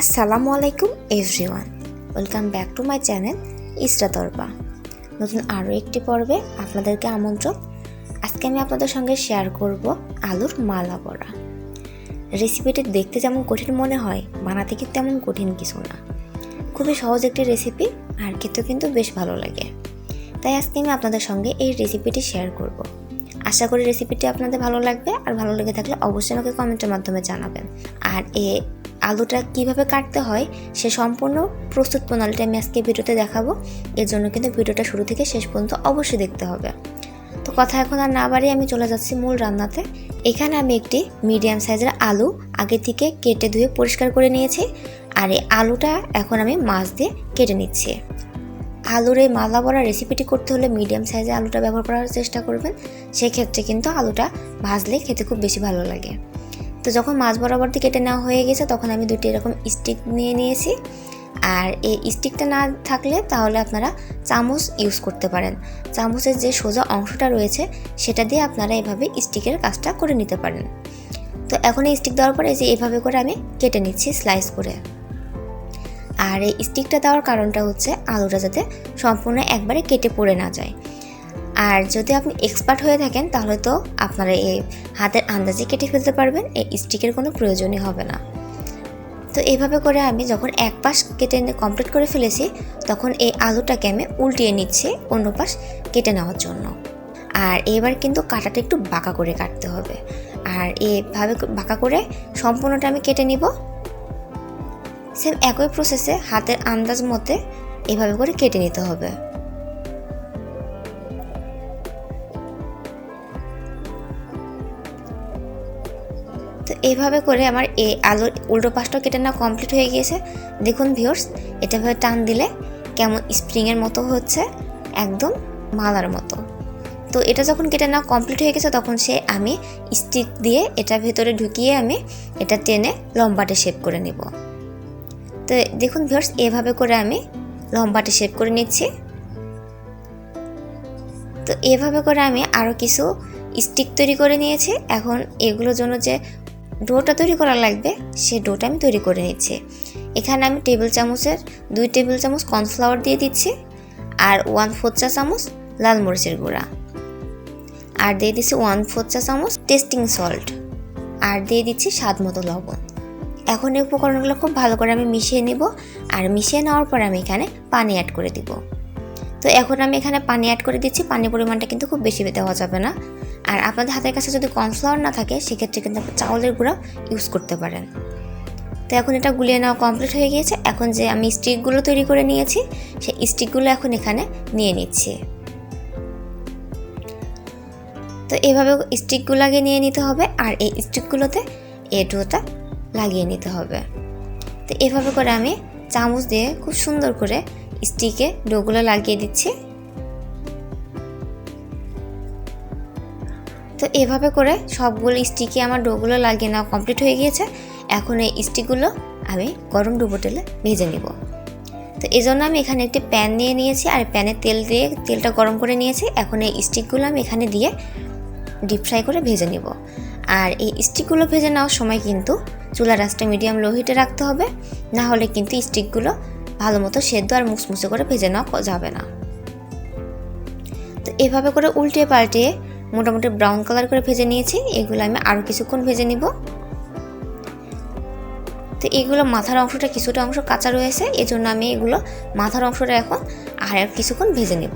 আসসালামু আলাইকুম everyone, welcome back to my channel Isra Torpa. নতুন আরও একটি পর্বে আপনাদেরকে আমন্ত্রণ। আজকে আমি আপনাদের সঙ্গে শেয়ার করব আলুর মালা বড়া। রেসিপিটি দেখতে যেমন কঠিন মনে হয়, বানাতে কিন্তু তেমন কঠিন কিছু না। খুবই সহজ একটি রেসিপি, আর খেতেও কিন্তু বেশ ভালো লাগে। তাই আজকে আমি আপনাদের সঙ্গে এই রেসিপিটি শেয়ার করব। আশা করি রেসিপিটি আপনাদের ভালো লাগবে, আর ভালো লেগে থাকলে অবশ্যই আমাকে কমেন্টের মাধ্যমে জানাবেন। আর আলুটা কিভাবে কাটতে হয় সে সম্পূর্ণ প্রস্তুত প্রণালীটা আমি আজকে ভিডিওতে দেখাবো। এর জন্য কিন্তু ভিডিওটা শুরু থেকে শেষ পর্যন্ত অবশ্যই দেখতে হবে। তো কথা এখন আর না বাড়িয়ে আমি চলে যাচ্ছি মূল রান্নাতে। এখানে আমি একটি মিডিয়াম সাইজের আলু আগে থেকে কেটে ধুয়ে পরিষ্কার করে নিয়েছি, আর এই আলুটা এখন আমি মাছ দিয়ে কেটে নিচ্ছি। আলুর এই মালা বড়া রেসিপিটি করতে হলে মিডিয়াম সাইজের আলুটা ব্যবহার করার চেষ্টা করবেন। সেক্ষেত্রে কিন্তু আলুটা ভাজলে খেতে খুব বেশি ভালো লাগে। তো যখন মাছ বরাবর দিয়ে কেটে নেওয়া হয়ে গেছে, তখন আমি দুটি এরকম স্টিক নিয়ে নিয়েছি। আর এই স্টিকটা না থাকলে তাহলে আপনারা চামচ ইউজ করতে পারেন। চামচের যে সোজা অংশটা রয়েছে সেটা দিয়ে আপনারা এভাবে স্টিকের কাজটা করে নিতে পারেন। তো এখন এই স্টিক দেওয়ার পরে যে এভাবে করে আমি কেটে নিচ্ছি স্লাইস করে। আর এই স্টিকটা দেওয়ার কারণটা হচ্ছে আলুটা যাতে সম্পূর্ণ একবারে কেটে পড়ে না যায়। আর যদি আপনি এক্সপার্ট হয়ে থাকেন তাহলে তো আপনারা এই হাতের আন্দাজে কেটে ফেলতে পারবেন, এই স্টিকের কোনো প্রয়োজনই হবে না। তো এইভাবে করে আমি যখন এক পাশ কেটে কমপ্লিট করে ফেলেছি, তখন এই আলুটাকে আমি উল্টিয়ে নিচ্ছি অন্য পাশ কেটে নেওয়ার জন্য। আর এবার কিন্তু কাটাটা একটু বাঁকা করে কাটতে হবে। আর এইভাবে বাঁকা করে সম্পূর্ণটা আমি কেটে নিব। সেম একই প্রসেসে হাতের আন্দাজ মতে এভাবে করে কেটে নিতে হবে। তো এইভাবে করে আমার এই আলুর উল্টো পাশটাও কেটে নেওয়া কমপ্লিট হয়ে গিয়েছে। দেখুন ভিউয়ার্স, এটা ভাবে টান দিলে কেমন স্প্রিংয়ের মতো হচ্ছে, একদম মালার মতো। তো এটা যখন কেটে নেওয়া কমপ্লিট হয়ে গেছে, তখন আমি স্টিক দিয়ে এটা ভেতরে ঢুকিয়ে আমি এটা টেনে লম্বাটে শেপ করে নেব। তো দেখুন ভিউয়ার্স, এভাবে করে আমি লম্বাটে শেপ করে নিচ্ছি। তো এভাবে করে আমি আরও কিছু স্টিক তৈরি করে নিয়েছি। এখন এগুলোর জন্য যে ডোটা তৈরি করা লাগবে সেই ডোটা আমি তৈরি করে নিচ্ছি। এখানে আমি 2 টেবিল চামচ কর্নফ্লাওয়ার দিয়ে দিচ্ছি, আর 1/4 চা চামচ লাল মরিচের গুঁড়া, আর দিয়ে দিচ্ছি 1/4 চা চামচ টেস্টিং সল্ট, আর দিয়ে দিচ্ছি স্বাদ মতো লবণ। এখন এই উপকরণগুলো খুব ভালো করে আমি মিশিয়ে নিব। আর মিশিয়ে নেওয়ার পর আমি এখানে পানি অ্যাড করে দিব। তো এখন আমি এখানে পানি অ্যাড করে দিচ্ছি। পানির পরিমাণটা কিন্তু খুব বেশি দেওয়া যাবে না। আর আপনাদের হাতের কাছে যদি কর্নফ্লাওয়ার না থাকে সেক্ষেত্রে কিন্তু আপনি চাউলের গুঁড়া ইউজ করতে পারেন। তো এখন এটা গুলিয়ে নেওয়া কমপ্লিট হয়ে গিয়েছে। এখন যে আমি স্টিকগুলো তৈরি করে নিয়েছি সেই স্টিকগুলো এখন এখানে নিয়ে নিচ্ছি। তো এভাবে স্টিকগুলো আগে নিয়ে নিতে হবে, আর এই স্টিকগুলোতে এই ডোটা লাগিয়ে নিতে হবে। তো এভাবে করে আমি চামচ দিয়ে খুব সুন্দর করে স্টিকে ডোগুলো লাগিয়ে দিচ্ছি। তো এভাবে করে সবগুলো স্টিকে আমার ডোগুলো লাগিয়ে নেওয়া কমপ্লিট হয়ে গিয়েছে। এখন এই স্টিকগুলো আমি গরম ডুবো তেলে ভেজে নিব। তো এই জন্য আমি এখানে একটি প্যান নিয়ে নিয়েছি, আর প্যানে তেলটা গরম করে নিয়েছি। এখন এই স্টিকগুলো আমি এখানে দিয়ে ডিপ ফ্রাই করে ভেজে নিব। আর এই স্টিকগুলো ভেজে নেওয়ার সময় কিন্তু চুলার আঁচটা মিডিয়াম লো হিটে রাখতে হবে, না হলে কিন্তু স্টিকগুলো ভালো মতো সেদ্ধ আর মুসমুসে করে ভেজে নেওয়া যাবে না। তো এভাবে করে উল্টিয়ে পাল্টিয়ে মোটামুটি ব্রাউন কালার করে ভেজে নিয়েছি। এগুলো আমি আরও কিছুক্ষণ ভেজে নিব। তো এগুলো মাথার অংশটা কিছুটা অংশ কাঁচা রয়েছে, এজন্য আমি এগুলো মাথার অংশটা এখন আর কিছুক্ষণ ভেজে নেব।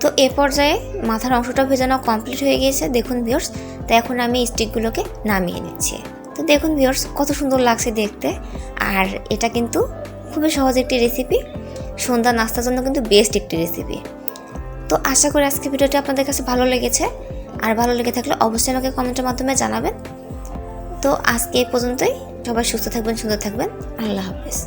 তো এ পর্যায়ে মাথার অংশটা ভেজে নেওয়া কমপ্লিট হয়ে গিয়েছে দেখুন ভিউয়ার্স। তো এখন আমি স্টিকগুলোকে নামিয়ে নিচ্ছি। তো দেখুন ভিউয়ার্স, কত সুন্দর লাগছে দেখতে। আর এটা কিন্তু খুবই সহজ একটি রেসিপি, সন্ধ্যা নাস্তার জন্য কিন্তু বেস্ট একটি রেসিপি। তো আশা করি আজকে ভিডিওটি আপনাদের কাছে ভালো লেগেছে, আর ভালো লেগে থাকলে অবশ্যই আমাকে কমেন্টের মাধ্যমে জানাবেন। তো আজকে এই পর্যন্তই। সবাই সুস্থ থাকবেন, সুন্দর থাকবেন। আল্লাহ হাফেজ।